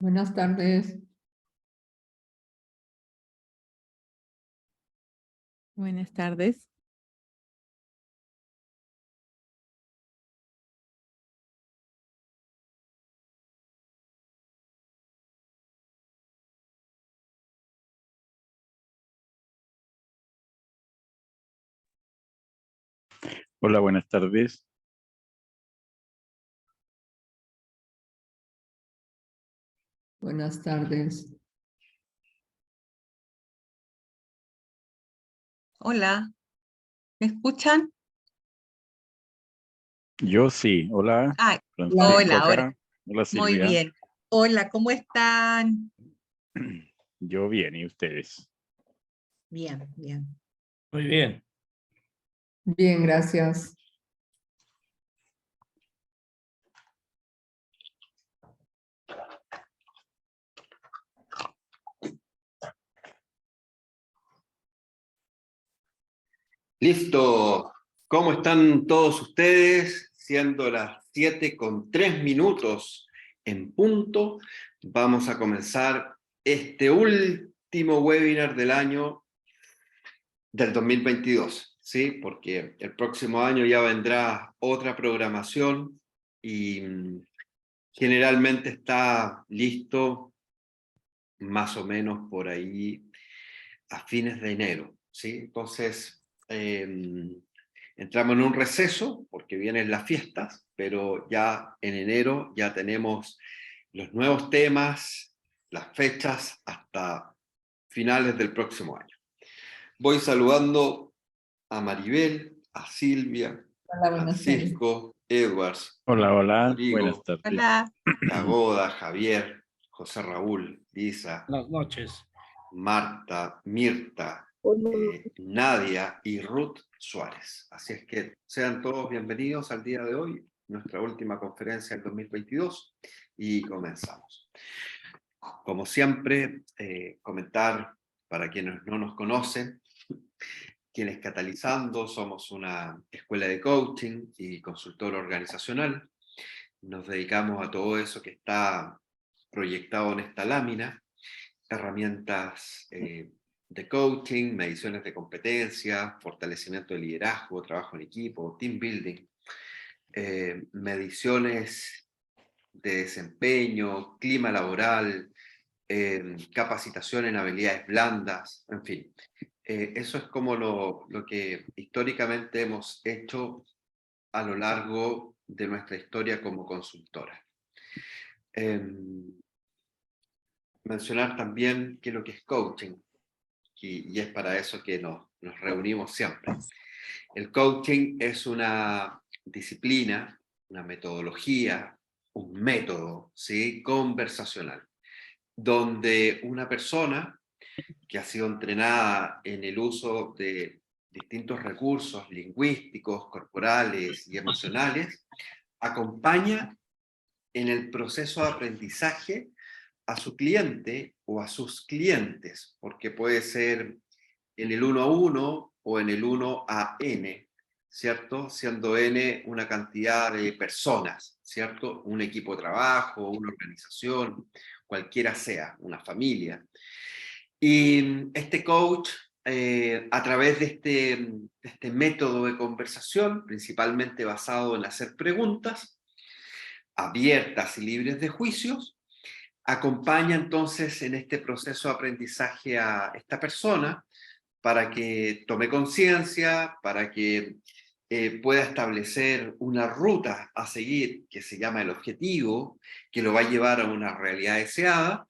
Buenas tardes. Buenas tardes. Hola, buenas tardes. Buenas tardes. Hola, ¿me escuchan? Yo sí. Hola, Ah, Francisco hola, ahora. acá. Hola, Muy Silvia. bien. Hola, ¿cómo están? Yo bien, ¿y ustedes? Bien, bien. Muy bien. Bien, gracias. Listo. ¿Cómo están todos ustedes? Siendo las 7:03 en punto, vamos a comenzar este último webinar del año del 2022, ¿sí? Porque el próximo año ya vendrá otra programación y generalmente está listo más o menos por ahí a fines de enero, ¿sí? Entonces, entramos en un receso porque vienen las fiestas, pero ya en enero ya tenemos los nuevos temas, las fechas hasta finales del próximo año. Voy saludando a Maribel, a Silvia, Hola, buenas tardes. Francisco, Edwards, Hola, hola. Rodrigo, Buenas tardes. Hola. Pagoda, Javier, José Raúl, Lisa, Buenas noches. Marta, Mirta, Nadia y Ruth Suárez. Así es que sean todos bienvenidos al día de hoy, nuestra última conferencia del 2022, y comenzamos. Como siempre, comentar para quienes no nos conocen, quienes Catalizando somos una escuela de coaching y consultor organizacional. Nos dedicamos a todo eso que está proyectado en esta lámina, herramientas de coaching, mediciones de competencia, fortalecimiento de liderazgo, trabajo en equipo, team building, mediciones de desempeño, clima laboral, capacitación en habilidades blandas, en fin. Eso es como lo que históricamente hemos hecho a lo largo de nuestra historia como consultora. Mencionar también qué es lo que es coaching, y es para eso que nos reunimos siempre. El coaching es una disciplina, una metodología, un método, ¿sí? Conversacional, donde una persona que ha sido entrenada en el uso de distintos recursos lingüísticos, corporales y emocionales, acompaña en el proceso de aprendizaje a su cliente o a sus clientes, porque puede ser en el 1 a 1 o en el 1 a N, ¿cierto? Siendo N una cantidad de personas, ¿cierto? Un equipo de trabajo, una organización, cualquiera sea, una familia. Y este coach, a través de este método de conversación, principalmente basado en hacer preguntas abiertas y libres de juicios, acompaña entonces en este proceso de aprendizaje a esta persona para que tome conciencia, para que pueda establecer una ruta a seguir que se llama el objetivo, que lo va a llevar a una realidad deseada,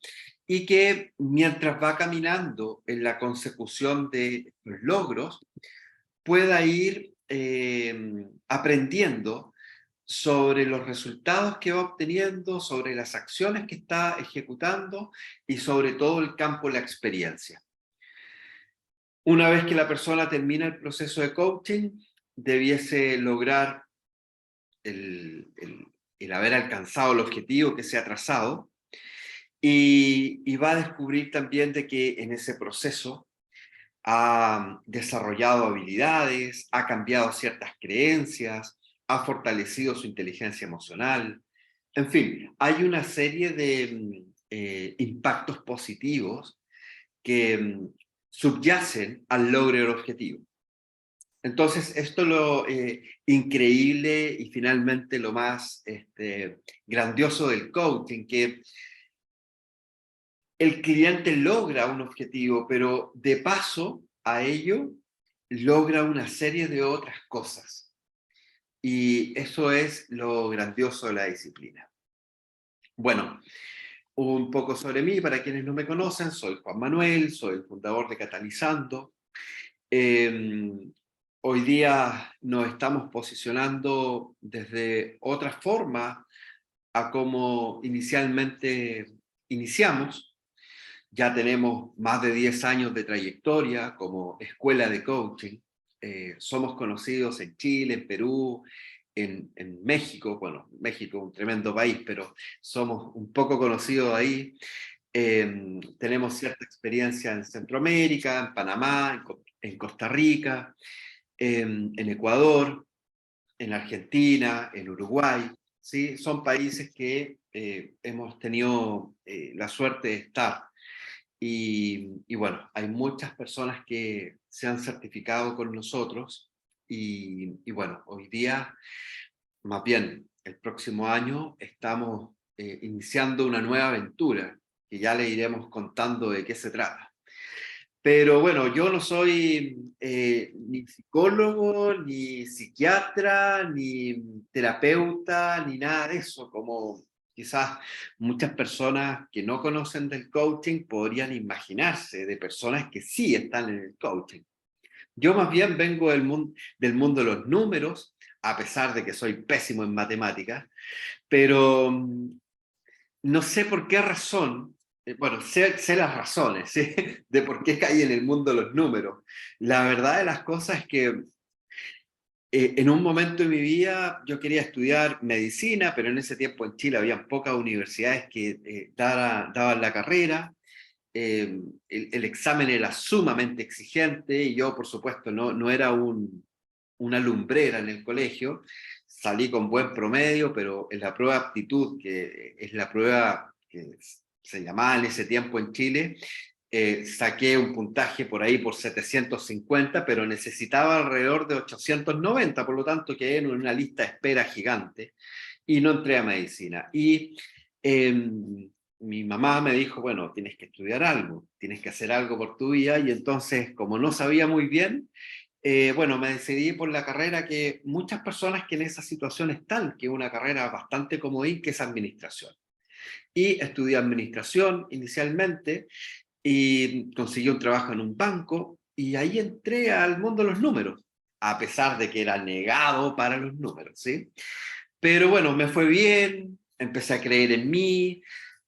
y que mientras va caminando en la consecución de los logros, pueda ir aprendiendo sobre los resultados que va obteniendo, sobre las acciones que está ejecutando y sobre todo el campo de la experiencia. Una vez que la persona termina el proceso de coaching, debiese lograr el haber alcanzado el objetivo que se ha trazado, y va a descubrir también de que en ese proceso ha desarrollado habilidades, ha cambiado ciertas creencias, ha fortalecido su inteligencia emocional. En fin, hay una serie de impactos positivos que subyacen al logro del objetivo. Entonces, esto es lo increíble y finalmente lo más grandioso del coaching, que el cliente logra un objetivo, pero de paso a ello logra una serie de otras cosas. Y eso es lo grandioso de la disciplina. Bueno, un poco sobre mí, para quienes no me conocen, soy Juan Manuel, soy el fundador de Catalizando. Hoy día nos estamos posicionando desde otra forma a como inicialmente iniciamos. Ya tenemos más de 10 años de trayectoria como escuela de coaching. Somos conocidos en Chile, en Perú, en México. Bueno, México es un tremendo país, pero somos un poco conocidos ahí. Tenemos cierta experiencia en Centroamérica, en Panamá, en Costa Rica, en Ecuador, en Argentina, en Uruguay. ¿Sí? Son países que hemos tenido la suerte de estar. Y bueno, hay muchas personas que se han certificado con nosotros y bueno, hoy día, más bien el próximo año, estamos iniciando una nueva aventura que ya le iremos contando de qué se trata. Pero bueno, yo no soy ni psicólogo, ni psiquiatra, ni terapeuta, ni nada de eso, como quizás muchas personas que no conocen del coaching podrían imaginarse de personas que sí están en el coaching. Yo más bien vengo del mundo de los números, a pesar de que soy pésimo en matemáticas, pero no sé por qué razón, bueno, sé las razones, ¿sí? De por qué caí en el mundo de los números. La verdad de las cosas es que en un momento de mi vida yo quería estudiar medicina, pero en ese tiempo en Chile había pocas universidades que daban la carrera. El examen era sumamente exigente y yo, por supuesto, no era una lumbrera en el colegio. Salí con buen promedio, pero en la prueba de aptitud, que es la prueba que se llamaba en ese tiempo en Chile, saqué un puntaje por ahí por 750, pero necesitaba alrededor de 890, por lo tanto quedé en una lista de espera gigante y no entré a medicina. Y mi mamá me dijo, bueno, tienes que estudiar algo, tienes que hacer algo por tu vida, y entonces, como no sabía muy bien, bueno, me decidí por la carrera que muchas personas que en esa situación están, que es una carrera bastante comodín, que es administración. Y estudié administración inicialmente, y conseguí un trabajo en un banco, y ahí entré al mundo de los números, a pesar de que era negado para los números, ¿sí? Pero bueno, me fue bien, empecé a creer en mí,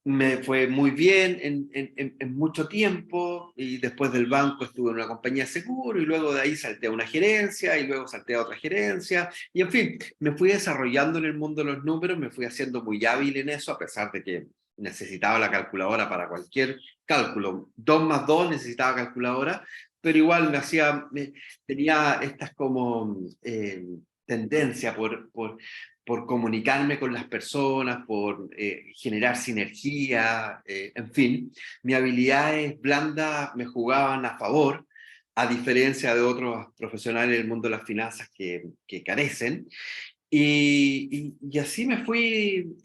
me fue muy bien en mucho tiempo, y después del banco estuve en una compañía de seguro, y luego de ahí salté a una gerencia, y luego salté a otra gerencia, y en fin, me fui desarrollando en el mundo de los números, me fui haciendo muy hábil en eso, a pesar de que necesitaba la calculadora para cualquier cálculo. 2 más 2 necesitaba calculadora, pero igual tenía estas como tendencia por comunicarme con las personas, por generar sinergia, en fin, mis habilidades blandas me jugaban a favor, a diferencia de otros profesionales del mundo de las finanzas que carecen. Y así me fui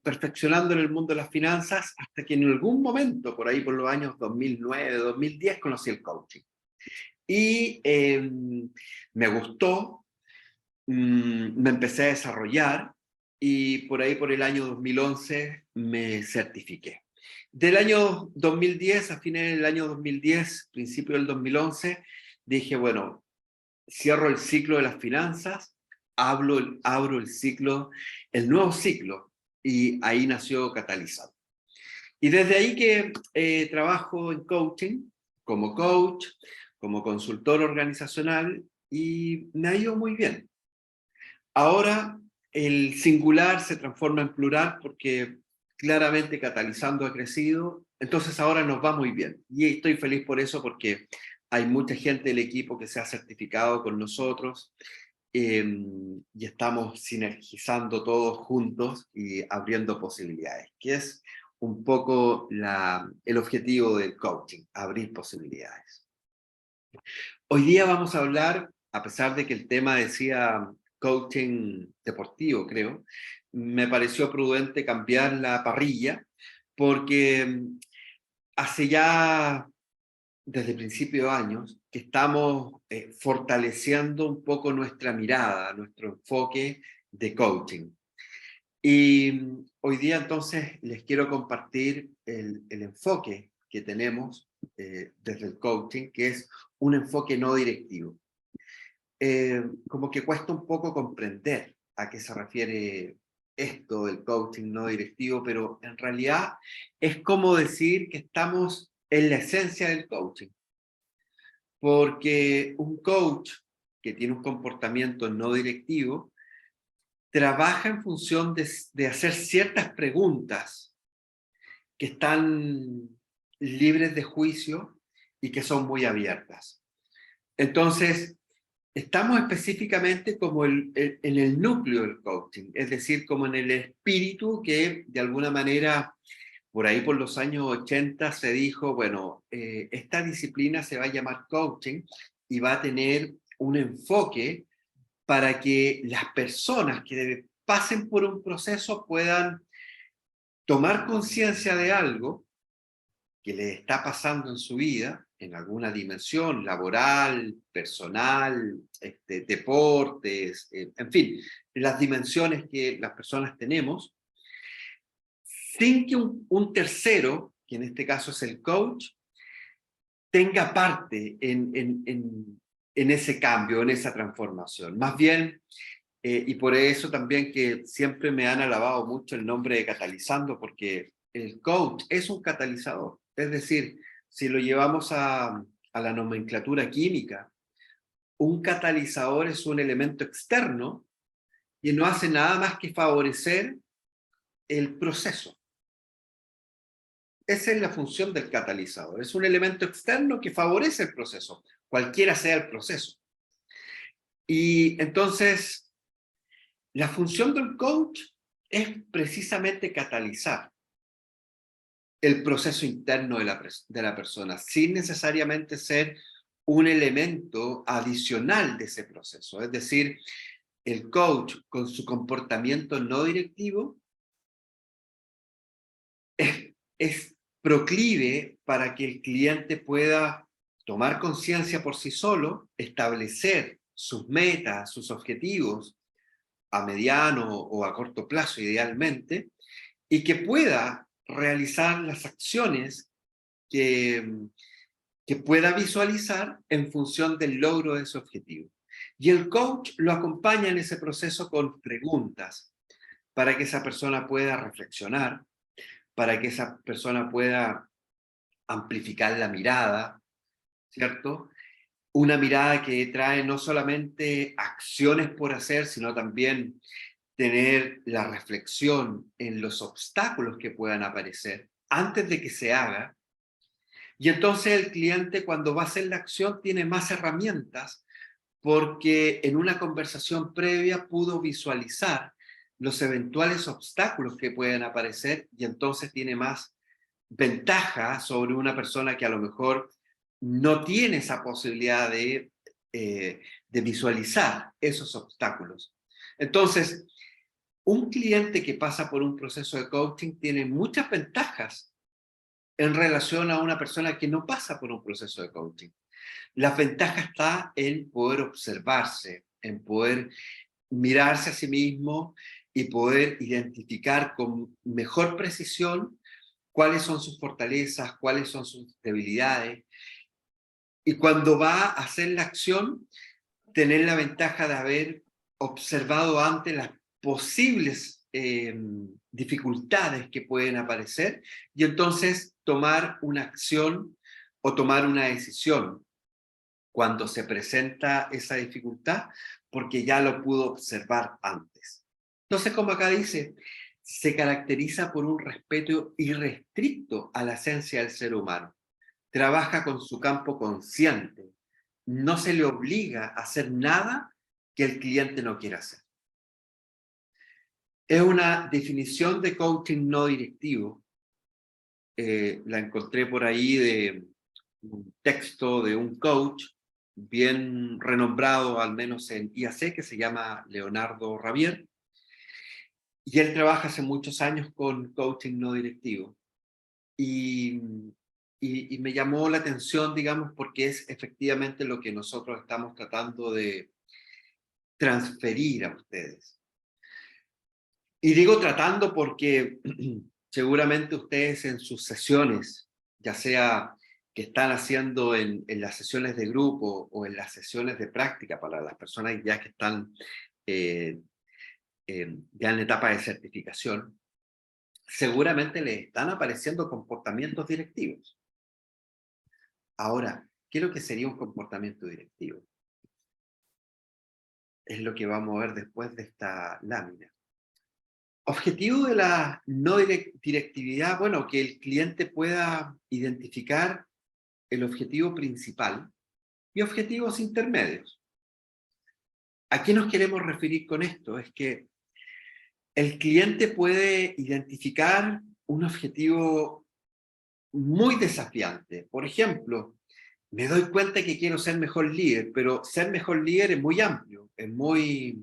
perfeccionando en el mundo de las finanzas hasta que en algún momento, por ahí por los años 2009, 2010, conocí el coaching. Y me gustó, me empecé a desarrollar y por ahí por el año 2011 me certifiqué. Del año 2010, a fines del año 2010, principio del 2011, dije, bueno, cierro el ciclo de las finanzas, abro el ciclo, el nuevo ciclo, y ahí nació Catalizando. Y desde ahí que trabajo en coaching, como coach, como consultor organizacional, y me ha ido muy bien. Ahora el singular se transforma en plural porque claramente Catalizando ha crecido, entonces ahora nos va muy bien. Y estoy feliz por eso porque hay mucha gente del equipo que se ha certificado con nosotros y estamos sinergizando todos juntos y abriendo posibilidades, que es un poco el objetivo del coaching, abrir posibilidades. Hoy día vamos a hablar, a pesar de que el tema decía coaching deportivo, creo, me pareció prudente cambiar la parrilla, porque hace ya, desde principios de años, que estamos fortaleciendo un poco nuestra mirada, nuestro enfoque de coaching. Y hoy día entonces les quiero compartir el enfoque que tenemos desde el coaching, que es un enfoque no directivo. Como que cuesta un poco comprender a qué se refiere esto del coaching no directivo, pero en realidad es como decir que estamos en la esencia del coaching. Porque un coach que tiene un comportamiento no directivo trabaja en función de hacer ciertas preguntas que están libres de juicio y que son muy abiertas. Entonces, estamos específicamente como en el núcleo del coaching, es decir, como en el espíritu que de alguna manera, por ahí por los años 80 se dijo, bueno, esta disciplina se va a llamar coaching y va a tener un enfoque para que las personas que pasen por un proceso puedan tomar conciencia de algo que les está pasando en su vida, en alguna dimensión laboral, personal, deportes, en fin, las dimensiones que las personas tenemos, sin que un tercero, que en este caso es el coach, tenga parte en ese cambio, en esa transformación. Más bien, y por eso también que siempre me han alabado mucho el nombre de Catalizando, porque el coach es un catalizador. Es decir, si lo llevamos a la nomenclatura química, un catalizador es un elemento externo y no hace nada más que favorecer el proceso. Esa es la función del catalizador. Es un elemento externo que favorece el proceso, cualquiera sea el proceso. Y entonces, la función del coach es precisamente catalizar el proceso interno de la persona, sin necesariamente ser un elemento adicional de ese proceso. Es decir, el coach con su comportamiento no directivo es proclive para que el cliente pueda tomar conciencia por sí solo, establecer sus metas, sus objetivos a mediano o a corto plazo idealmente, y que pueda realizar las acciones que pueda visualizar en función del logro de ese objetivo. Y el coach lo acompaña en ese proceso con preguntas para que esa persona pueda reflexionar, para que esa persona pueda amplificar la mirada, ¿cierto? Una mirada que trae no solamente acciones por hacer, sino también tener la reflexión en los obstáculos que puedan aparecer antes de que se haga. Y entonces el cliente, cuando va a hacer la acción, tiene más herramientas porque en una conversación previa pudo visualizar los eventuales obstáculos que pueden aparecer y entonces tiene más ventaja sobre una persona que a lo mejor no tiene esa posibilidad de visualizar esos obstáculos. Entonces, un cliente que pasa por un proceso de coaching tiene muchas ventajas en relación a una persona que no pasa por un proceso de coaching. La ventaja está en poder observarse, en poder mirarse a sí mismo y poder identificar con mejor precisión cuáles son sus fortalezas, cuáles son sus debilidades. Y cuando va a hacer la acción, tener la ventaja de haber observado antes las posibles dificultades que pueden aparecer y entonces tomar una acción o tomar una decisión cuando se presenta esa dificultad, porque ya lo pudo observar antes. Entonces, como acá dice, se caracteriza por un respeto irrestricto a la esencia del ser humano. Trabaja con su campo consciente. No se le obliga a hacer nada que el cliente no quiera hacer. Es una definición de coaching no directivo la encontré por ahí de un texto de un coach bien renombrado, al menos en IAC, que se llama Leonardo Ravier. Y él trabaja hace muchos años con coaching no directivo. Y me llamó la atención, digamos, porque es efectivamente lo que nosotros estamos tratando de transferir a ustedes. Y digo tratando porque seguramente ustedes en sus sesiones, ya sea que están haciendo en las sesiones de grupo o en las sesiones de práctica para las personas ya que están ya en la etapa de certificación, seguramente les están apareciendo comportamientos directivos. Ahora, ¿qué es lo que sería un comportamiento directivo? Es lo que vamos a ver después de esta lámina. Objetivo de la no directividad, bueno, que el cliente pueda identificar el objetivo principal y objetivos intermedios. ¿A qué nos queremos referir con esto? Es que el cliente puede identificar un objetivo muy desafiante. Por ejemplo, me doy cuenta que quiero ser mejor líder, pero ser mejor líder es muy amplio, es muy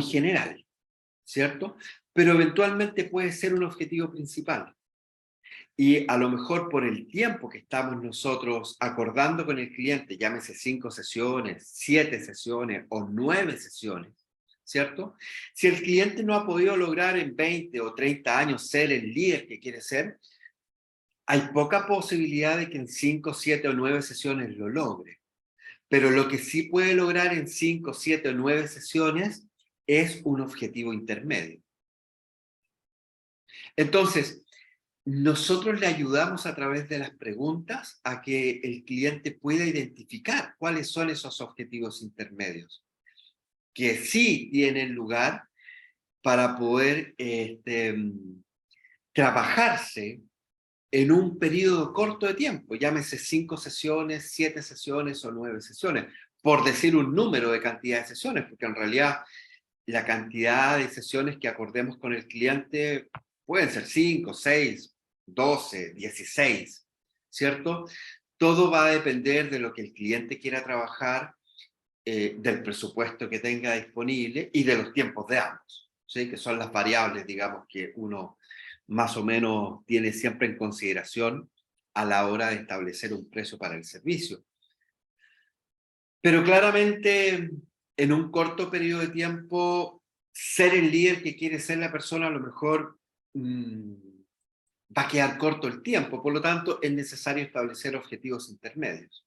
general, ¿cierto? Pero eventualmente puede ser un objetivo principal. Y a lo mejor por el tiempo que estamos nosotros acordando con el cliente, llámese 5 sesiones, 7 sesiones o 9 sesiones, ¿cierto? Si el cliente no ha podido lograr en 20 o 30 años ser el líder que quiere ser, hay poca posibilidad de que en 5, 7 o 9 sesiones lo logre. Pero lo que sí puede lograr en 5, 7 o 9 sesiones es un objetivo intermedio. Entonces, nosotros le ayudamos a través de las preguntas a que el cliente pueda identificar cuáles son esos objetivos intermedios, que sí tienen lugar para poder trabajarse en un periodo corto de tiempo, llámese 5 sesiones, 7 sesiones o 9 sesiones, por decir un número de cantidad de sesiones, porque en realidad la cantidad de sesiones que acordemos con el cliente pueden ser 5, 6, 12, 16, ¿cierto? Todo va a depender de lo que el cliente quiera trabajar, del presupuesto que tenga disponible y de los tiempos de ambos, ¿sí? Que son las variables, digamos, que uno más o menos tiene siempre en consideración a la hora de establecer un precio para el servicio. Pero claramente, en un corto periodo de tiempo, ser el líder que quiere ser la persona a lo mejor va a quedar corto el tiempo, por lo tanto es necesario establecer objetivos intermedios.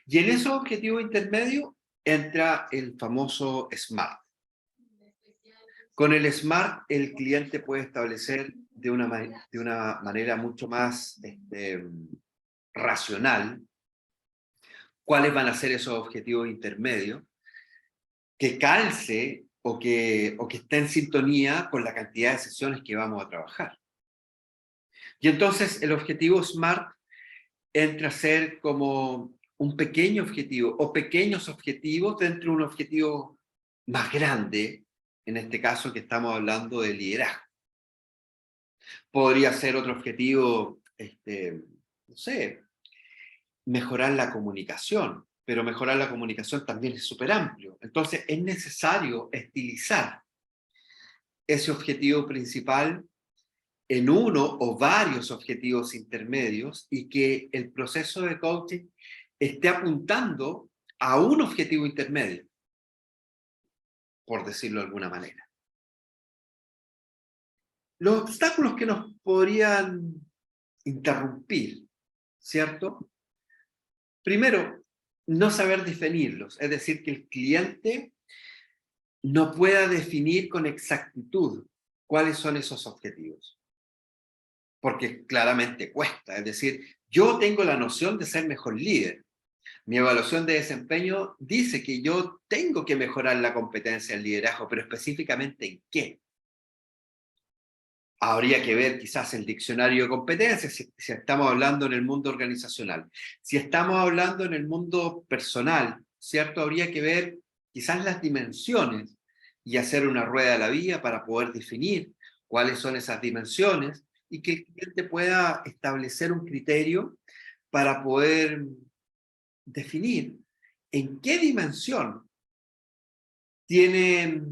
Y en esos objetivos intermedios entra el famoso SMART. Con el SMART el cliente puede establecer de una manera mucho más racional cuáles van a ser esos objetivos intermedios, que calce o que esté en sintonía con la cantidad de sesiones que vamos a trabajar. Y entonces el objetivo SMART entra a ser como un pequeño objetivo o pequeños objetivos dentro de un objetivo más grande, en este caso que estamos hablando de liderazgo. Podría ser otro objetivo, no sé, mejorar la comunicación, pero mejorar la comunicación también es súper amplio. Entonces es necesario estilizar ese objetivo principal en uno o varios objetivos intermedios y que el proceso de coaching esté apuntando a un objetivo intermedio, por decirlo de alguna manera. Los obstáculos que nos podrían interrumpir, ¿cierto? Primero, no saber definirlos, es decir, que el cliente no pueda definir con exactitud cuáles son esos objetivos. Porque claramente cuesta, es decir, yo tengo la noción de ser mejor líder. Mi evaluación de desempeño dice que yo tengo que mejorar la competencia en liderazgo, pero específicamente ¿en qué? Habría que ver quizás el diccionario de competencias, si estamos hablando en el mundo organizacional. Si estamos hablando en el mundo personal, ¿cierto? Habría que ver quizás las dimensiones y hacer una rueda de la vida para poder definir cuáles son esas dimensiones y que el cliente pueda establecer un criterio para poder definir en qué dimensión tiene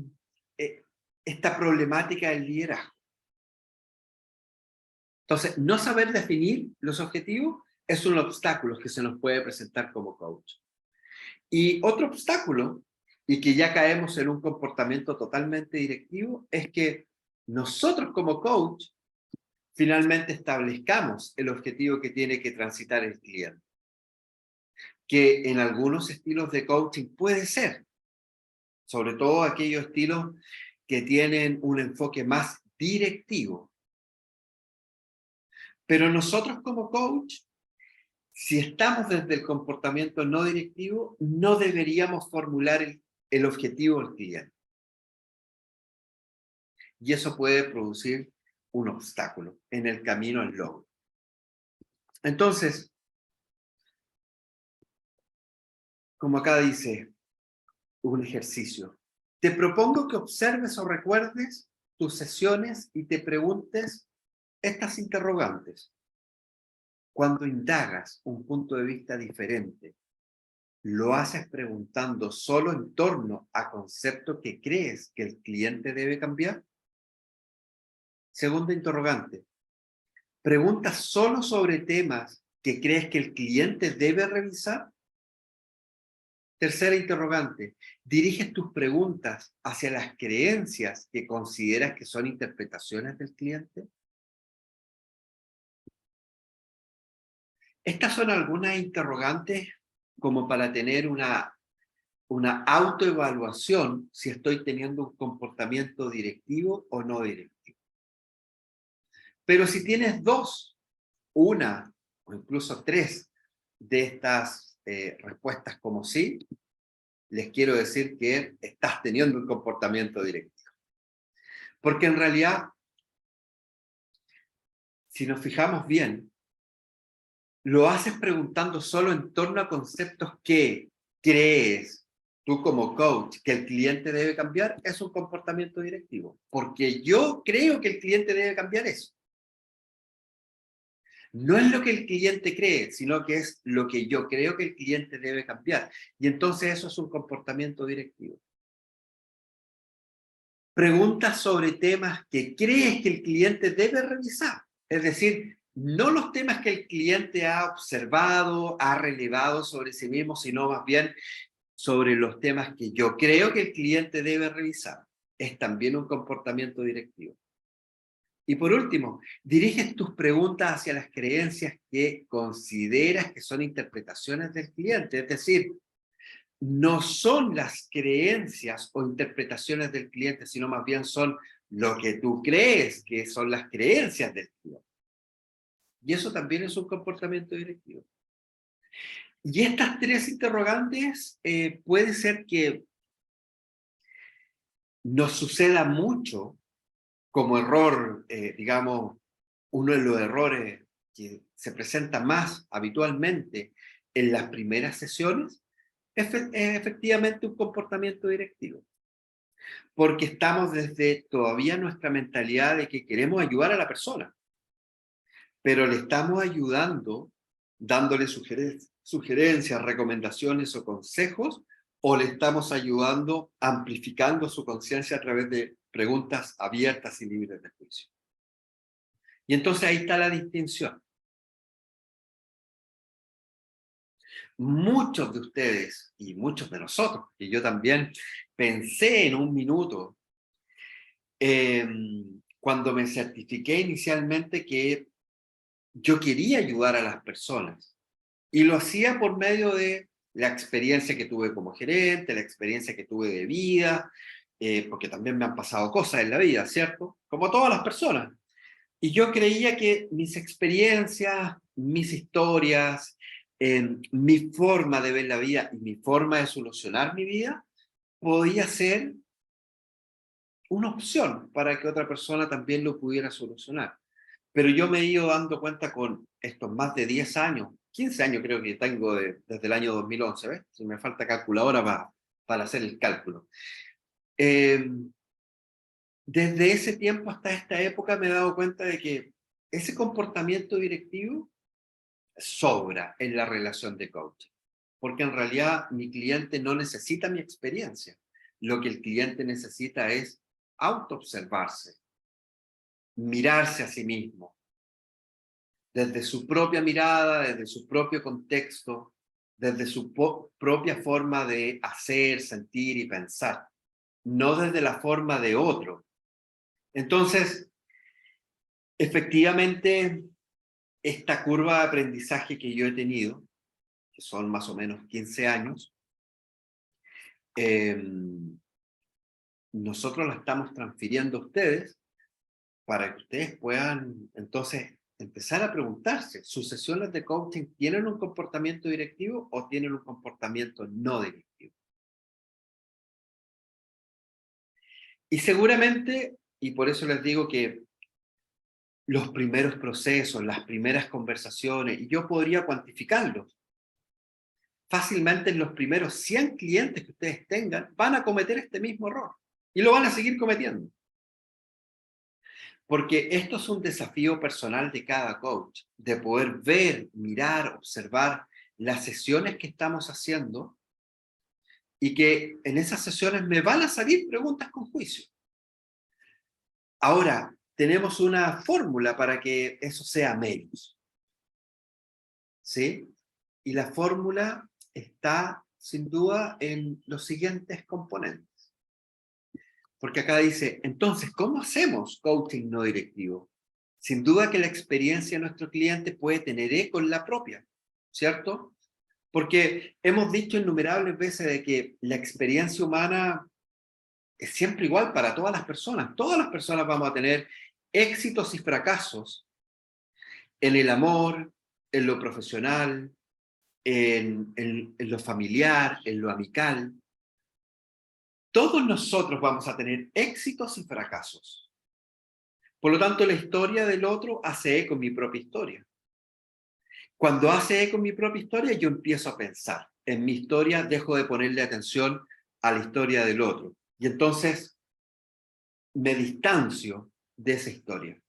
esta problemática del liderazgo. Entonces, no saber definir los objetivos es un obstáculo que se nos puede presentar como coach. Y otro obstáculo, y que ya caemos en un comportamiento totalmente directivo, es que nosotros como coach finalmente establezcamos el objetivo que tiene que transitar el cliente. Que en algunos estilos de coaching puede ser, sobre todo aquellos estilos que tienen un enfoque más directivo. Pero nosotros como coach, si estamos desde el comportamiento no directivo, no deberíamos formular el objetivo del cliente. Y eso puede producir un obstáculo en el camino al logro. Entonces, como acá dice un ejercicio, te propongo que observes o recuerdes tus sesiones y te preguntes estas interrogantes. Cuando indagas un punto de vista diferente, ¿lo haces preguntando solo en torno a conceptos que crees que el cliente debe cambiar? Segunda interrogante, ¿preguntas solo sobre temas que crees que el cliente debe revisar? Tercera interrogante, ¿diriges tus preguntas hacia las creencias que consideras que son interpretaciones del cliente? Estas son algunas interrogantes como para tener una autoevaluación si estoy teniendo un comportamiento directivo o no directivo. Pero si tienes dos, una o incluso tres de estas respuestas como sí, les quiero decir que estás teniendo un comportamiento directivo. Porque en realidad, si nos fijamos bien, lo haces preguntando solo en torno a conceptos que crees tú como coach que el cliente debe cambiar, es un comportamiento directivo. Porque yo creo que el cliente debe cambiar eso. No es lo que el cliente cree, sino que es lo que yo creo que el cliente debe cambiar. Y entonces eso es un comportamiento directivo. Preguntas sobre temas que crees que el cliente debe revisar. Es decir, no los temas que el cliente ha observado, ha relevado sobre sí mismo, sino más bien sobre los temas que yo creo que el cliente debe revisar. Es también un comportamiento directivo. Y por último, diriges tus preguntas hacia las creencias que consideras que son interpretaciones del cliente. Es decir, no son las creencias o interpretaciones del cliente, sino más bien son lo que tú crees que son las creencias del cliente. Y eso también es un comportamiento directivo. Y estas tres interrogantes puede ser que nos suceda mucho como error, digamos, uno de los errores que se presenta más habitualmente en las primeras sesiones es efectivamente un comportamiento directivo. Porque estamos desde todavía nuestra mentalidad de que queremos ayudar a la persona, pero le estamos ayudando dándole sugerencias, recomendaciones o consejos, o le estamos ayudando amplificando su conciencia a través de preguntas abiertas y libres de juicio. Y entonces ahí está la distinción. Muchos de ustedes y muchos de nosotros, y yo también pensé en un minuto, cuando me certifiqué inicialmente que yo quería ayudar a las personas. Y lo hacía por medio de la experiencia que tuve como gerente, la experiencia que tuve de vida, porque también me han pasado cosas en la vida, ¿cierto? Como todas las personas. Y yo creía que mis experiencias, mis historias, mi forma de ver la vida y mi forma de solucionar mi vida podía ser una opción para que otra persona también lo pudiera solucionar. Pero yo me he ido dando cuenta con estos más de 10 años, 15 años creo que tengo desde el año 2011, ¿ves? Si me falta calculadora para hacer el cálculo. Desde ese tiempo hasta esta época me he dado cuenta de que ese comportamiento directivo sobra en la relación de coaching. Porque en realidad mi cliente no necesita mi experiencia. Lo que el cliente necesita es autoobservarse, mirarse a sí mismo, desde su propia mirada, desde su propio contexto, desde su propia forma de hacer, sentir y pensar, no desde la forma de otro. Entonces, efectivamente, esta curva de aprendizaje que yo he tenido, que son más o menos 15 años, nosotros la estamos transfiriendo a ustedes para que ustedes puedan entonces empezar a preguntarse, ¿sus sesiones de coaching tienen un comportamiento directivo o tienen un comportamiento no directivo? Y seguramente, y por eso les digo que los primeros procesos, las primeras conversaciones, y yo podría cuantificarlos, fácilmente en los primeros 100 clientes que ustedes tengan, van a cometer este mismo error, y lo van a seguir cometiendo. Porque esto es un desafío personal de cada coach, de poder ver, mirar, observar las sesiones que estamos haciendo y que en esas sesiones me van a salir preguntas con juicio. Ahora, tenemos una fórmula para que eso sea menos. ¿Sí? Y la fórmula está, sin duda, en los siguientes componentes. Porque acá dice, entonces, ¿cómo hacemos coaching no directivo? Sin duda que la experiencia de nuestro cliente puede tener eco en la propia, ¿cierto? Porque hemos dicho innumerables veces de que la experiencia humana es siempre igual para todas las personas. Todas las personas vamos a tener éxitos y fracasos en el amor, en lo profesional, en lo familiar, en lo amical. Todos nosotros vamos a tener éxitos y fracasos. Por lo tanto, la historia del otro hace eco en mi propia historia. Cuando hace eco en mi propia historia, yo empiezo a pensar. En mi historia dejo de ponerle atención a la historia del otro. Y entonces me distancio de esa historia.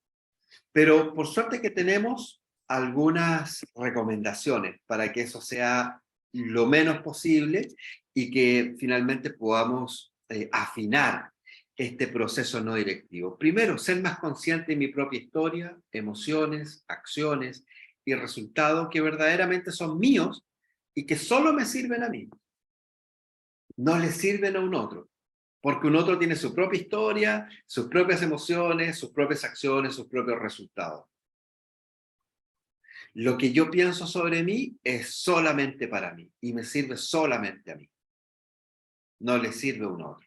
Pero por suerte que tenemos algunas recomendaciones para que eso sea lo menos posible y que finalmente podamos afinar este proceso no directivo. Primero, ser más consciente de mi propia historia, emociones, acciones y resultados que verdaderamente son míos y que solo me sirven a mí. No le sirven a un otro. Porque un otro tiene su propia historia, sus propias emociones, sus propias acciones, sus propios resultados. Lo que yo pienso sobre mí es solamente para mí y me sirve solamente a mí. No le sirve a un otro.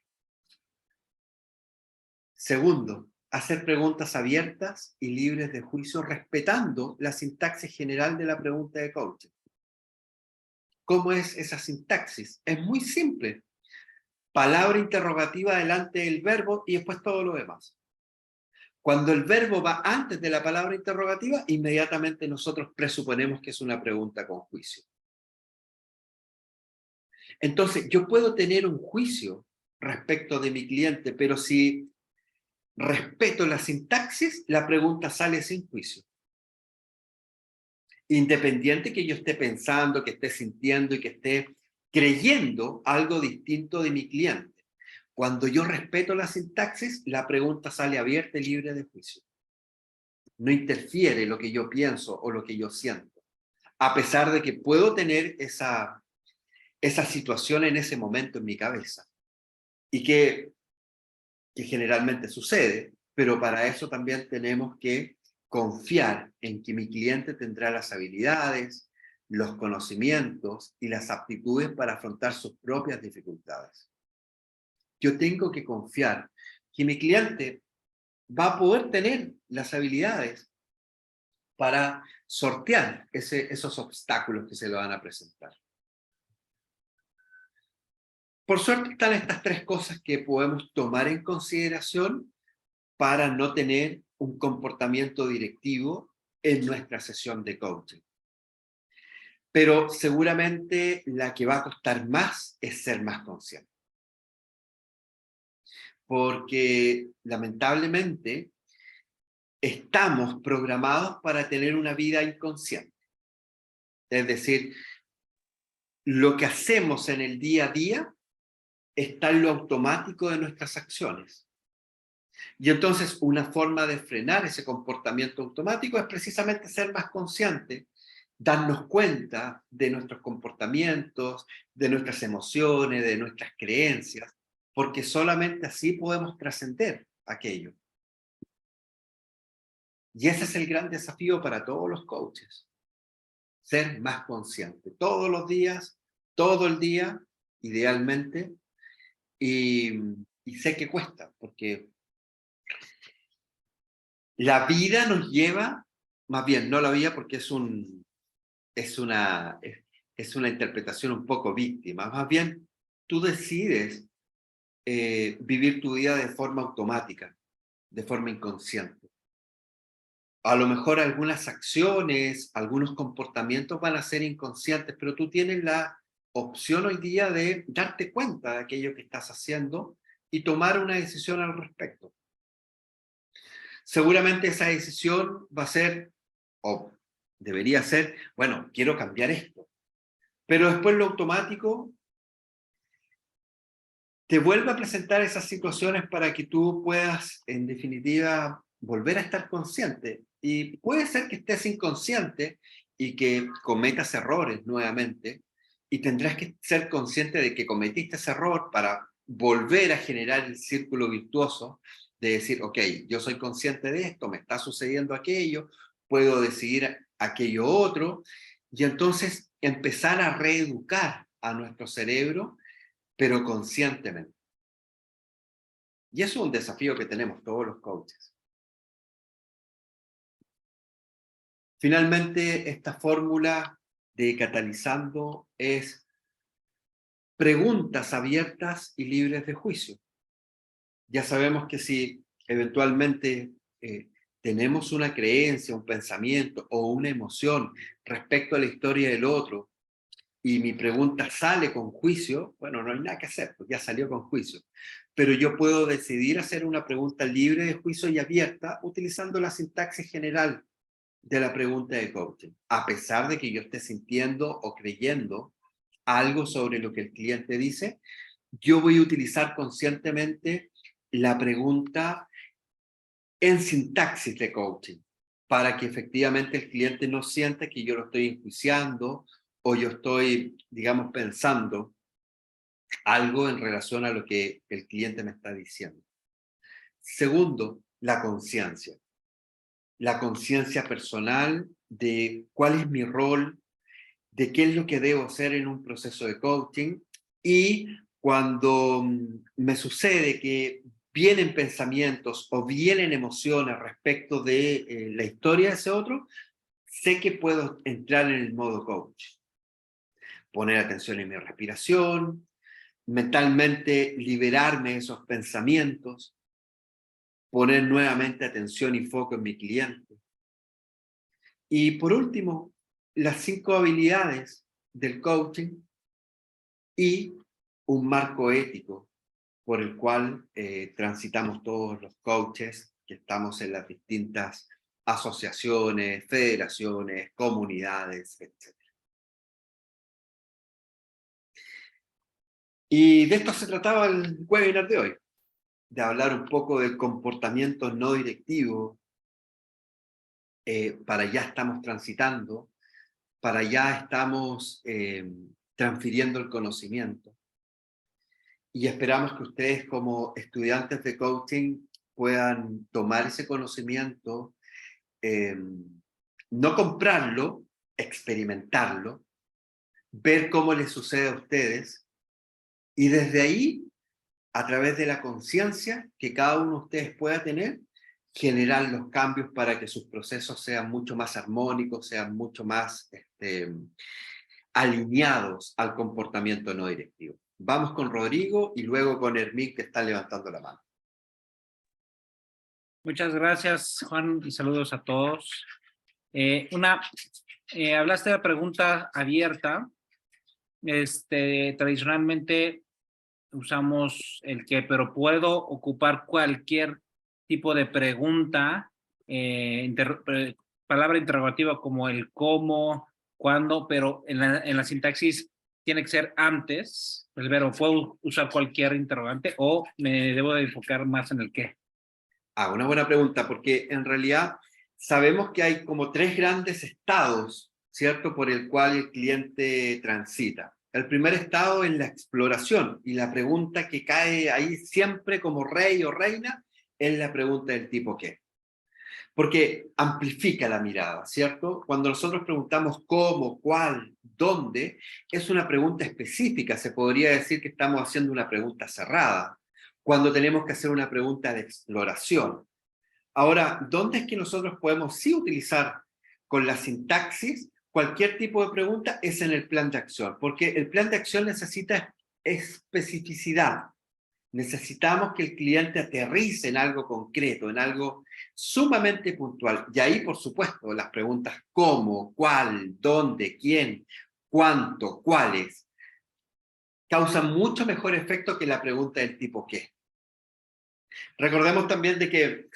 Segundo, hacer preguntas abiertas y libres de juicio respetando la sintaxis general de la pregunta de coaching. ¿Cómo es esa sintaxis? Es muy simple. Palabra interrogativa delante del verbo y después todo lo demás. Cuando el verbo va antes de la palabra interrogativa, inmediatamente nosotros presuponemos que es una pregunta con juicio. Entonces, yo puedo tener un juicio respecto de mi cliente, pero si respeto la sintaxis, la pregunta sale sin juicio. Independiente que yo esté pensando, que esté sintiendo y que esté creyendo algo distinto de mi cliente. Cuando yo respeto la sintaxis, la pregunta sale abierta y libre de juicio. No interfiere lo que yo pienso o lo que yo siento. A pesar de que puedo tener esa situación en ese momento en mi cabeza. Y que generalmente sucede, pero para eso también tenemos que confiar en que mi cliente tendrá las habilidades, los conocimientos y las aptitudes para afrontar sus propias dificultades. Yo tengo que confiar que mi cliente va a poder tener las habilidades para sortear esos obstáculos que se le van a presentar. Por suerte están estas tres cosas que podemos tomar en consideración para no tener un comportamiento directivo en nuestra sesión de coaching. Pero seguramente la que va a costar más es ser más consciente. Porque lamentablemente estamos programados para tener una vida inconsciente. Es decir, lo que hacemos en el día a día está en lo automático de nuestras acciones. Y entonces una forma de frenar ese comportamiento automático es precisamente ser más consciente, darnos cuenta de nuestros comportamientos, de nuestras emociones, de nuestras creencias, porque solamente así podemos trascender aquello. Y ese es el gran desafío para todos los coaches. Ser más consciente todos los días, todo el día, idealmente, y sé que cuesta, porque la vida nos lleva, más bien, no la vida porque es una interpretación un poco víctima, más bien tú decides vivir tu vida de forma automática, de forma inconsciente. A lo mejor algunas acciones, algunos comportamientos van a ser inconscientes, pero tú tienes la opción hoy día de darte cuenta de aquello que estás haciendo y tomar una decisión al respecto. Seguramente esa decisión va a ser, o debería ser, bueno, quiero cambiar esto. Pero después lo automático te vuelve a presentar esas situaciones para que tú puedas, en definitiva, volver a estar consciente. Y puede ser que estés inconsciente y que cometas errores nuevamente, y tendrás que ser consciente de que cometiste ese error para volver a generar el círculo virtuoso de decir, ok, yo soy consciente de esto, me está sucediendo aquello, puedo decidir aquello otro, y entonces empezar a reeducar a nuestro cerebro, pero conscientemente. Y eso es un desafío que tenemos todos los coaches. Finalmente, esta fórmula de catalizando es preguntas abiertas y libres de juicio. Ya sabemos que si eventualmente tenemos una creencia, un pensamiento o una emoción respecto a la historia del otro, y mi pregunta sale con juicio, bueno, no hay nada que hacer, pues ya salió con juicio. Pero yo puedo decidir hacer una pregunta libre de juicio y abierta utilizando la sintaxis general de la pregunta de coaching, a pesar de que yo esté sintiendo o creyendo algo sobre lo que el cliente dice, yo voy a utilizar conscientemente la pregunta en sintaxis de coaching, para que efectivamente el cliente no sienta que yo lo estoy enjuiciando o yo estoy, digamos, pensando algo en relación a lo que el cliente me está diciendo. Segundo, la conciencia. La conciencia personal de cuál es mi rol, de qué es lo que debo hacer en un proceso de coaching, y cuando me sucede que vienen pensamientos o vienen emociones respecto de la historia de ese otro, sé que puedo entrar en el modo coach. Poner atención en mi respiración, mentalmente liberarme de esos pensamientos, poner nuevamente atención y foco en mi cliente. Y por último, las 5 habilidades del coaching y un marco ético por el cual transitamos todos los coaches que estamos en las distintas asociaciones, federaciones, comunidades, etc. Y de esto se trataba el webinar de hoy, de hablar un poco del comportamiento no directivo. Para allá estamos transitando, para allá estamos transfiriendo el conocimiento. Y esperamos que ustedes como estudiantes de coaching puedan tomar ese conocimiento, no comprarlo, experimentarlo, ver cómo les sucede a ustedes, y desde ahí, a través de la conciencia que cada uno de ustedes pueda tener, generar los cambios para que sus procesos sean mucho más armónicos, sean mucho más alineados al comportamiento no directivo. Vamos con Rodrigo y luego con Hermín, que está levantando la mano. Muchas gracias, Juan, y saludos a todos. Hablaste de pregunta abierta. Tradicionalmente usamos el que, pero puedo ocupar cualquier tipo de pregunta palabra interrogativa como el cómo, cuándo, pero en la sintaxis tiene que ser antes el verbo. ¿Puedo usar cualquier interrogante o me debo de enfocar más en el qué? Una buena pregunta, porque en realidad sabemos que hay como 3 grandes estados, ¿cierto?, por el cual el cliente transita. El primer estado es la exploración, y la pregunta que cae ahí siempre como rey o reina es la pregunta del tipo ¿qué? Porque amplifica la mirada, ¿cierto? Cuando nosotros preguntamos cómo, cuál, dónde, es una pregunta específica, se podría decir que estamos haciendo una pregunta cerrada, cuando tenemos que hacer una pregunta de exploración. Ahora, ¿dónde es que nosotros podemos sí utilizar con la sintaxis cualquier tipo de pregunta? Es en el plan de acción, porque el plan de acción necesita especificidad. Necesitamos que el cliente aterrice en algo concreto, en algo sumamente puntual. Y ahí, por supuesto, las preguntas cómo, cuál, dónde, quién, cuánto, cuáles, causan mucho mejor efecto que la pregunta del tipo qué. Recordemos también de que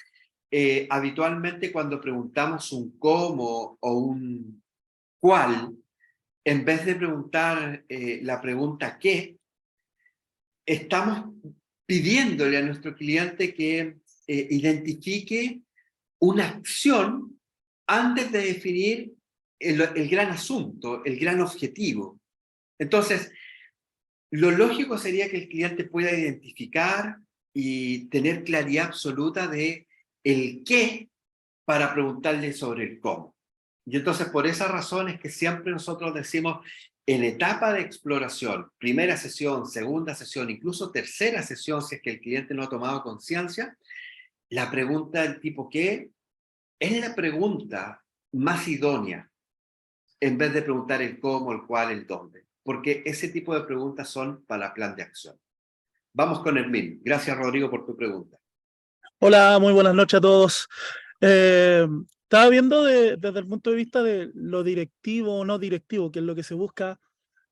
habitualmente cuando preguntamos un cómo o un cuál, en vez de preguntar la pregunta qué, estamos pidiéndole a nuestro cliente que identifique una acción antes de definir el gran asunto, el gran objetivo. Entonces, lo lógico sería que el cliente pueda identificar y tener claridad absoluta de el qué para preguntarle sobre el cómo. Y entonces, por esa razón es que siempre nosotros decimos, en etapa de exploración, primera sesión, segunda sesión, incluso tercera sesión, si es que el cliente no ha tomado conciencia, la pregunta del tipo ¿qué? Es la pregunta más idónea, en vez de preguntar el cómo, el cuál, el dónde. Porque ese tipo de preguntas son para plan de acción. Vamos con Hermín. Gracias, Rodrigo, por tu pregunta. Hola, muy buenas noches a todos. Estaba viendo desde el punto de vista de lo directivo o no directivo, que es lo que se busca,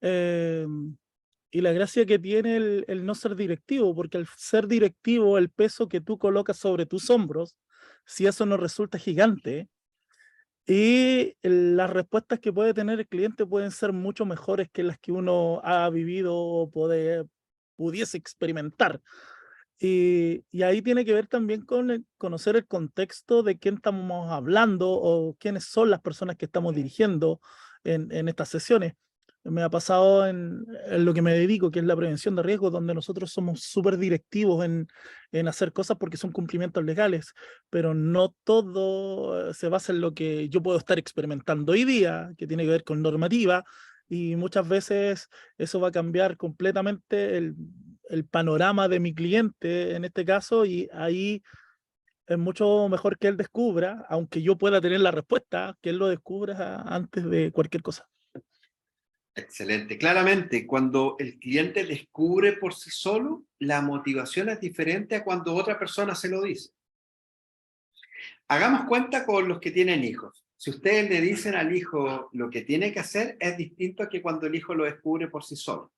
y la gracia que tiene el no ser directivo, porque al ser directivo, el peso que tú colocas sobre tus hombros, si eso nos resulta gigante, y las respuestas que puede tener el cliente pueden ser mucho mejores que las que uno ha vivido o pudiese experimentar. Y ahí tiene que ver también con conocer el contexto de quién estamos hablando o quiénes son las personas que estamos dirigiendo en estas sesiones. Me ha pasado en lo que me dedico, que es la prevención de riesgos, donde nosotros somos súper directivos en hacer cosas porque son cumplimientos legales, pero no todo se basa en lo que yo puedo estar experimentando hoy día, que tiene que ver con normativa, y muchas veces eso va a cambiar completamente el panorama de mi cliente en este caso, y ahí es mucho mejor que él descubra, aunque yo pueda tener la respuesta, que él lo descubra antes de cualquier cosa. Excelente. Claramente, cuando el cliente descubre por sí solo, la motivación es diferente a cuando otra persona se lo dice. Hagamos cuenta con los que tienen hijos. Si ustedes le dicen al hijo lo que tiene que hacer, es distinto a que cuando el hijo lo descubre por sí solo.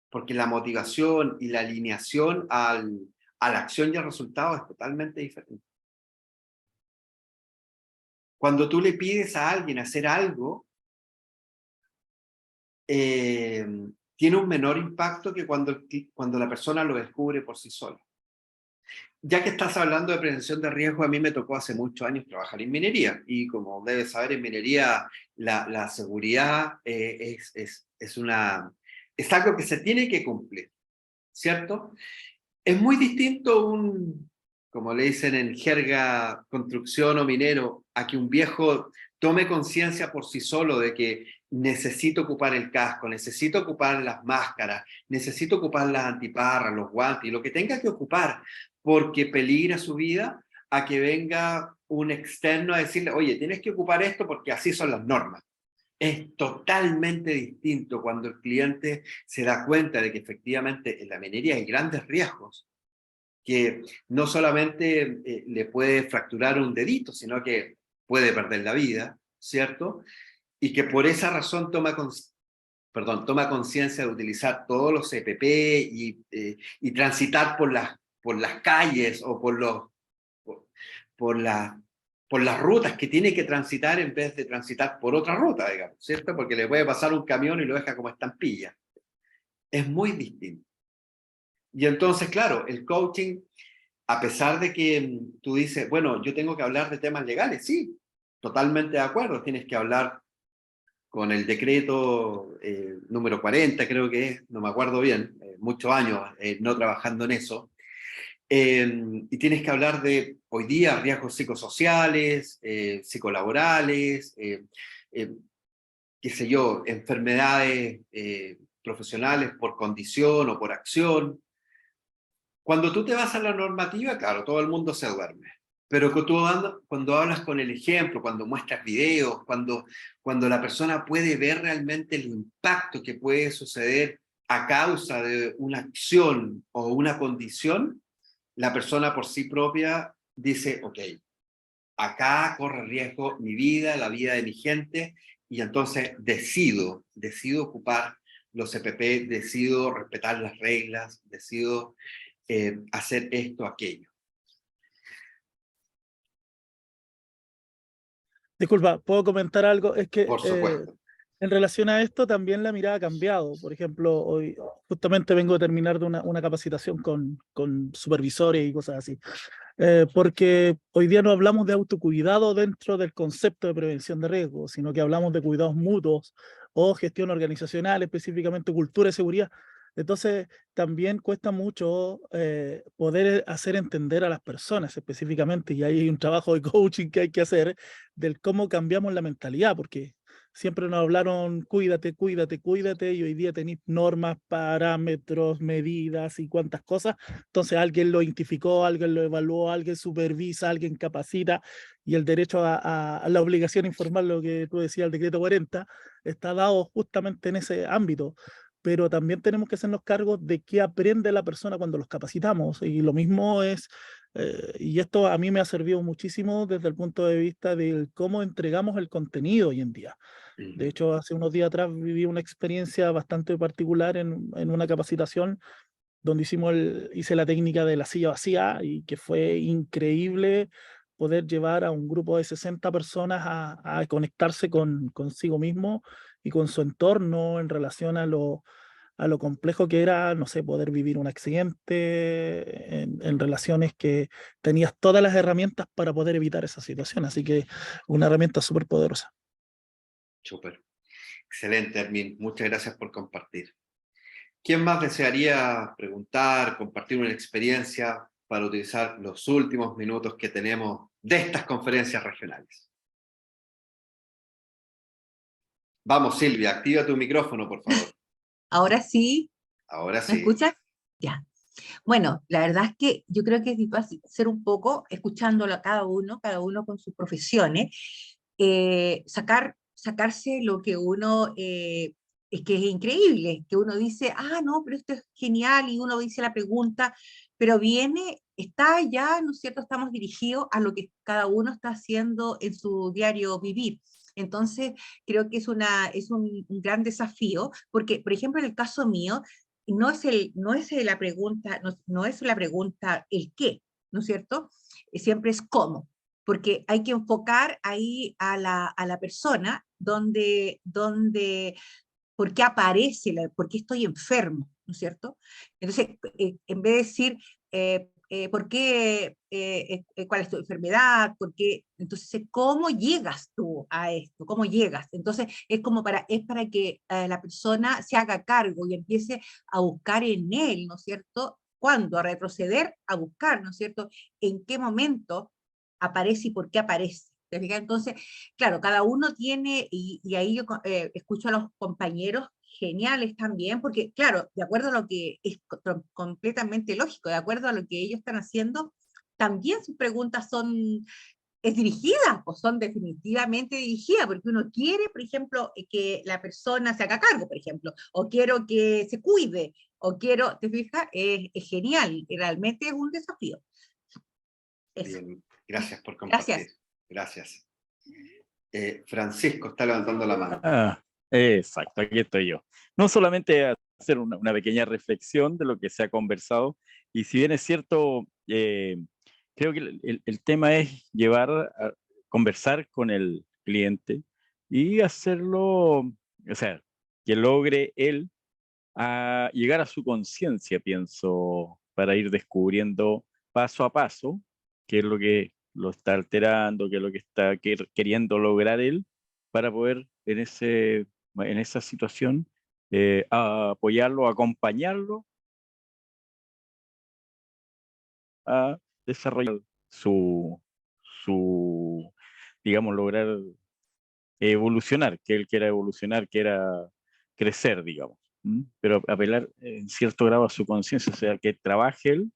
Porque la motivación y la alineación a la acción y al resultado es totalmente diferente. Cuando tú le pides a alguien hacer algo, tiene un menor impacto que cuando la persona lo descubre por sí sola. Ya que estás hablando de prevención de riesgo, a mí me tocó hace muchos años trabajar en minería, y como debes saber, en minería la seguridad es algo que se tiene que cumplir, ¿cierto? Es muy distinto como le dicen en jerga construcción o minero, a que un viejo tome conciencia por sí solo de que necesito ocupar el casco, necesito ocupar las máscaras, necesito ocupar las antiparras, los guantes, y lo que tenga que ocupar porque peligra su vida, a que venga un externo a decirle, oye, tienes que ocupar esto porque así son las normas. Es totalmente distinto cuando el cliente se da cuenta de que efectivamente en la minería hay grandes riesgos, que no solamente le puede fracturar un dedito, sino que puede perder la vida, ¿cierto? Y que por esa razón toma conciencia de utilizar todos los EPP y transitar por las calles o por las por las rutas que tiene que transitar en vez de transitar por otra ruta, digamos, ¿cierto? Porque le puede pasar un camión y lo deja como estampilla. Es muy distinto. Y entonces, claro, el coaching, a pesar de que tú dices, bueno, yo tengo que hablar de temas legales, sí, totalmente de acuerdo, tienes que hablar con el decreto número 40, creo que es, no me acuerdo bien, muchos años no trabajando en eso, y tienes que hablar de, hoy día, riesgos psicosociales, psicolaborales, qué sé yo, enfermedades profesionales por condición o por acción. Cuando tú te vas a la normativa, claro, todo el mundo se duerme. Pero cuando hablas con el ejemplo, cuando muestras videos, cuando la persona puede ver realmente el impacto que puede suceder a causa de una acción o una condición, la persona por sí propia dice, ok, acá corre riesgo mi vida, la vida de mi gente, y entonces decido ocupar los EPP, decido respetar las reglas, decido hacer esto, aquello. Disculpa, ¿puedo comentar algo? Es que Por supuesto. en relación a esto también la mirada ha cambiado. Por ejemplo, hoy justamente vengo de terminar de una capacitación con supervisores y cosas así. Porque hoy día no hablamos de autocuidado dentro del concepto de prevención de riesgo, sino que hablamos de cuidados mutuos o gestión organizacional, específicamente cultura y seguridad. Entonces, también cuesta mucho poder hacer entender a las personas específicamente, y ahí hay un trabajo de coaching que hay que hacer, del cómo cambiamos la mentalidad, porque siempre nos hablaron cuídate, cuídate, cuídate, y hoy día tenéis normas, parámetros, medidas y cuantas cosas. Entonces alguien lo identificó, alguien lo evaluó, alguien supervisa, alguien capacita, y el derecho a la obligación informal, lo que tú decías, el decreto 40, está dado justamente en ese ámbito. Pero también tenemos que hacernos cargo de qué aprende la persona cuando los capacitamos. Y lo mismo es, y esto a mí me ha servido muchísimo desde el punto de vista de cómo entregamos el contenido hoy en día. De hecho, hace unos días atrás viví una experiencia bastante particular en una capacitación donde hice la técnica de la silla vacía, y que fue increíble poder llevar a un grupo de 60 personas a conectarse consigo mismo y con su entorno en relación a lo complejo que era, no sé, poder vivir un accidente en relaciones que tenías todas las herramientas para poder evitar esa situación. Así que una herramienta súper poderosa. Súper. Excelente, Hermín. Muchas gracias por compartir. ¿Quién más desearía preguntar, compartir una experiencia para utilizar los últimos minutos que tenemos de estas conferencias regionales? Vamos, Silvia, activa tu micrófono, por favor. Ahora sí, Ahora ¿me sí. escuchas? Ya. Bueno, la verdad es que yo creo que es difícil ser un poco, escuchándolo a cada uno con sus profesiones, sacarse lo que uno, es que es increíble, que uno dice, ah, no, pero esto es genial, y uno dice la pregunta, pero está ya, ¿no es cierto?, estamos dirigidos a lo que cada uno está haciendo en su diario vivir. Entonces, creo que es un gran desafío, porque, por ejemplo, en el caso mío, no es la pregunta, no es la pregunta el qué, ¿no es cierto? Siempre es cómo, porque hay que enfocar ahí a la persona por qué aparece, por qué estoy enfermo, ¿no es cierto? Entonces, en vez de decir, ¿por qué, cuál es tu enfermedad? ¿Por qué? Entonces, ¿cómo llegas tú a esto? ¿Cómo llegas? Entonces, es para que la persona se haga cargo y empiece a buscar en él, ¿no es cierto? ¿Cuándo? A retroceder, a buscar, ¿no es cierto? ¿En qué momento aparece y por qué aparece? ¿Te fijas? Entonces, claro, cada uno tiene, y ahí yo escucho a los compañeros geniales también, porque claro, de acuerdo a lo que es completamente lógico, de acuerdo a lo que ellos están haciendo, también sus preguntas es dirigidas, o son definitivamente dirigidas, porque uno quiere, por ejemplo, que la persona se haga cargo, por ejemplo, o quiero que se cuide, o quiero, ¿te fijas? Es genial, realmente es un desafío. Eso. Bien, gracias por compartir. Gracias. Francisco está levantando la mano. Exacto, aquí estoy yo. No solamente hacer una pequeña reflexión de lo que se ha conversado, y si bien es cierto, creo que el tema es llevar conversar con el cliente y hacerlo, o sea, que logre él a llegar a su conciencia, pienso, para ir descubriendo paso a paso qué es lo que lo está alterando, qué es lo que está queriendo lograr él, para poder en esa situación apoyarlo, acompañarlo a desarrollar su, digamos, lograr evolucionar, que él quiera evolucionar, quiera crecer, digamos. Pero apelar en cierto grado a su conciencia, o sea, que trabaje él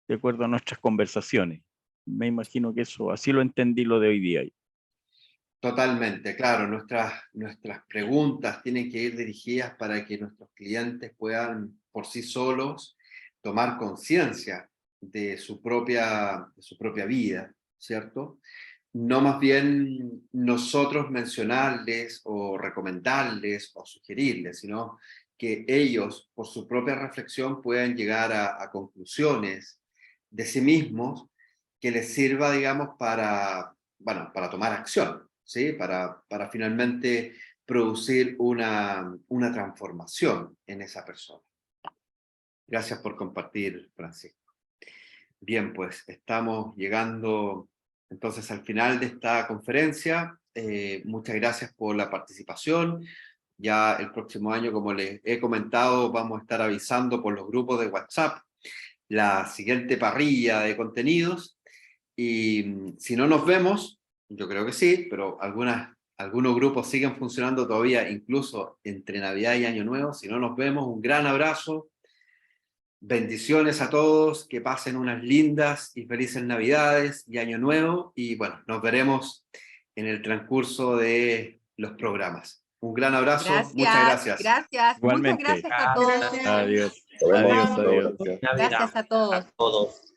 de acuerdo a nuestras conversaciones. Me imagino que eso, así lo entendí lo de hoy día. Totalmente, claro, nuestras preguntas tienen que ir dirigidas para que nuestros clientes puedan por sí solos tomar conciencia de su propia vida, ¿cierto? No más bien nosotros mencionarles o recomendarles o sugerirles, sino que ellos por su propia reflexión puedan llegar a conclusiones de sí mismos que les sirva, digamos, para tomar acción, ¿sí? Para finalmente producir una transformación en esa persona. Gracias por compartir, Francisco. Bien, pues estamos llegando entonces al final de esta conferencia. Muchas gracias por la participación. Ya el próximo año, como les he comentado, vamos a estar avisando por los grupos de WhatsApp la siguiente parrilla de contenidos. Y si no nos vemos, yo creo que sí, pero algunos grupos siguen funcionando todavía, incluso entre Navidad y Año Nuevo. Si no nos vemos, un gran abrazo. Bendiciones a todos, que pasen unas lindas y felices Navidades y Año Nuevo, y bueno, nos veremos en el transcurso de los programas. Un gran abrazo, muchas gracias. Gracias, Igualmente. muchas gracias a todos. Gracias. Adiós. Nos vemos. Adiós, adiós. Gracias a todos. Todos.